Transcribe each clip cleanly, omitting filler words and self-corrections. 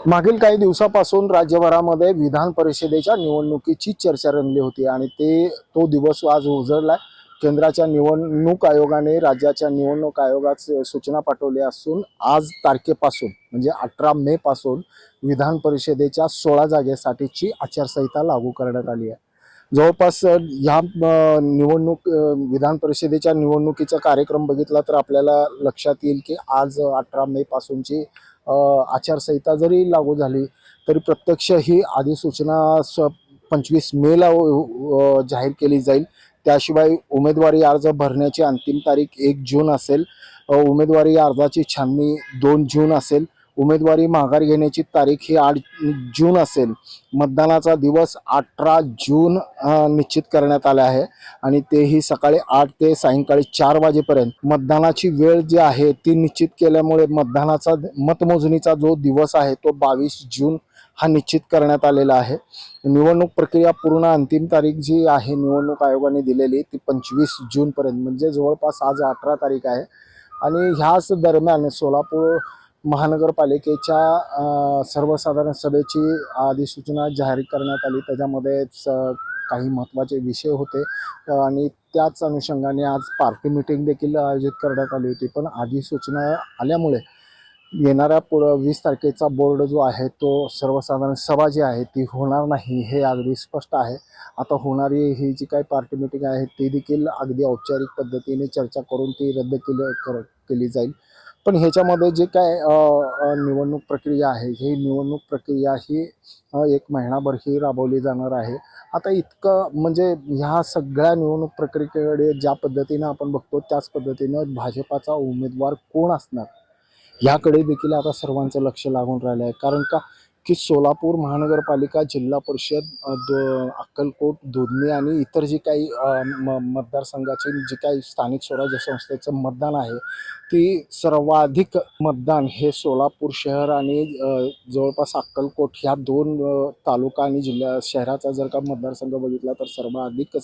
मागील काही दिवसापासून राज्यभरामध्ये विधान परिषदेच्या निवडणुकीची चर्चा रंगली होती आणि तो दिवस आज उजळला। केंद्राच्या निवडणूक आयोगाने राज्याच्या निवडणूक आयोगास सूचना पाठवली असून आज तारखेपासून म्हणजे 18 मे पासून विधान परिषदेच्या 16 जागेसाठीची आचारसंहिता लागू करण्यात आली आहे। जवळपास ह्या विधान परिषदेच्या निवडणुकीचा कार्यक्रम बघितला तर आपल्याला लक्षात येईल की आज 18 मे पासूनची आचारसंहिता जरी लागू झाली तरी प्रत्यक्ष ही अधिसूचना 25 मेला जाहीर केली जाईल। त्याशिवाय उमेदवारी अर्ज भरण्याची अंतिम तारीख 1 जून असेल। उमेदवारी अर्जाची छाननी 2 जून असेल। उमेदवारी माघार घेण्याची तारीख ही 8 जून असेल। मतदानाचा दिवस 18 जून निश्चित करण्यात आला आहे आणि तेही सकाळी 8 ते सायंकाळी 4 वाजेपर्यंत। मतदानाची वेळ जी आहे ती निश्चित केल्यामुळे मतमोजणीचा जो दिवस आहे तो 22 जून हा निश्चित करण्यात आलेला आहे। निवडणूक प्रक्रिया पूर्ण अंतिम तारीख जी आहे निवडणूक आयोगाने दिलेली ती 25 जून पर्यंत, म्हणजे जवळपास आज 18 तारीख आहे आणि ह्याच दरम्यान सोलापूर महानगरपालिकेच्या सर्वसाधारण सभेची अधिसूचना जाहीर करण्यात आली। त्याच्यामध्ये काही महत्त्वाचे विषय होते आणि त्याच अनुषंगाने आज पार्टी मीटिंग देखील आयोजित करण्यात आली होती। पण अधिसूचना आल्यामुळे येणाऱ्या 20 तारखेचा बोर्ड जो आहे तो सर्वसाधारण सभा जी आहे ती होणार नाही हे अगदी स्पष्ट आहे। आता होणारी ही जी काही पार्टी मीटिंग आहे ती देखील अगदी औपचारिक पद्धतीने चर्चा करून ती रद्द केली जाईल। पण ह्याच्यामध्ये जे काय निवडणूक प्रक्रिया आहे ही निवडणूक प्रक्रिया ही 1 महिनाभर ही राबवली जाणार आहे। आता इतकं म्हणजे ह्या सगळ्या निवडणूक प्रक्रियेकडे ज्या पद्धतीनं आपण बघतो त्याच पद्धतीनं भाजपाचा उमेदवार कोण असणार याकडे देखील आता सर्वांचं लक्ष लागून राहिलं आहे। कारण का की सोलापूर महानगरपालिका, जिल्हा परिषद, अक्कलकोट, दुधनी आणि इतर जे काही मतदारसंघाचे जे काही स्थानिक स्वराज्य संस्थेचं मतदान आहे ती सर्वाधिक मतदान हे सोलापूर शहर आणि जवळपास अक्कलकोट ह्या 2 तालुका आणि शहराचा जर का मतदारसंघ बघितला तर सर्वाधिक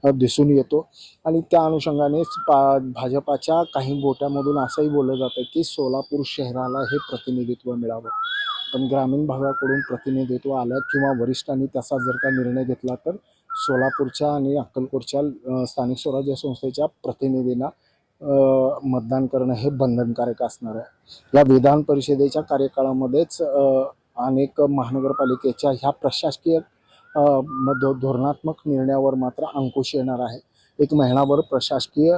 दिसून येतो आणि त्या अनुषंगानेच भाजपाच्या काही गोट्यामधून असंही बोललं जातं की सोलापूर शहराला हे प्रतिनिधित्व मिळावं। पण ग्रामीण भागाकडून प्रतिनिधित्व आलं किंवा वरिष्ठांनी तसा जर का निर्णय घेतला तर सोलापूरच्या आणि अक्कलकोटच्या स्थानिक स्वराज्य संस्थेच्या प्रतिनिधींना मतदान करणं हे बंधनकारक असणार आहे। या विधान परिषदेच्या कार्यकाळामध्येच अनेक महानगरपालिकेच्या ह्या प्रशासकीय धोरणात्मक निर्णयावर मात्र अंकुश येणार आहे। 1 महिनाभर प्रशासकीय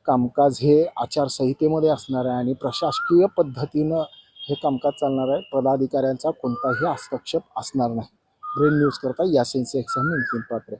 कामकाज हे आचारसंहितेमध्ये असणार आहे आणि प्रशासकीय पद्धतीनं हे कामकाज चालणार आहे। पदाधिकाऱ्यांचा कोणताही हस्तक्षेप असणार नाही। ब्रेन न्यूज करता यासिन शेख सह नितीन पात्रे।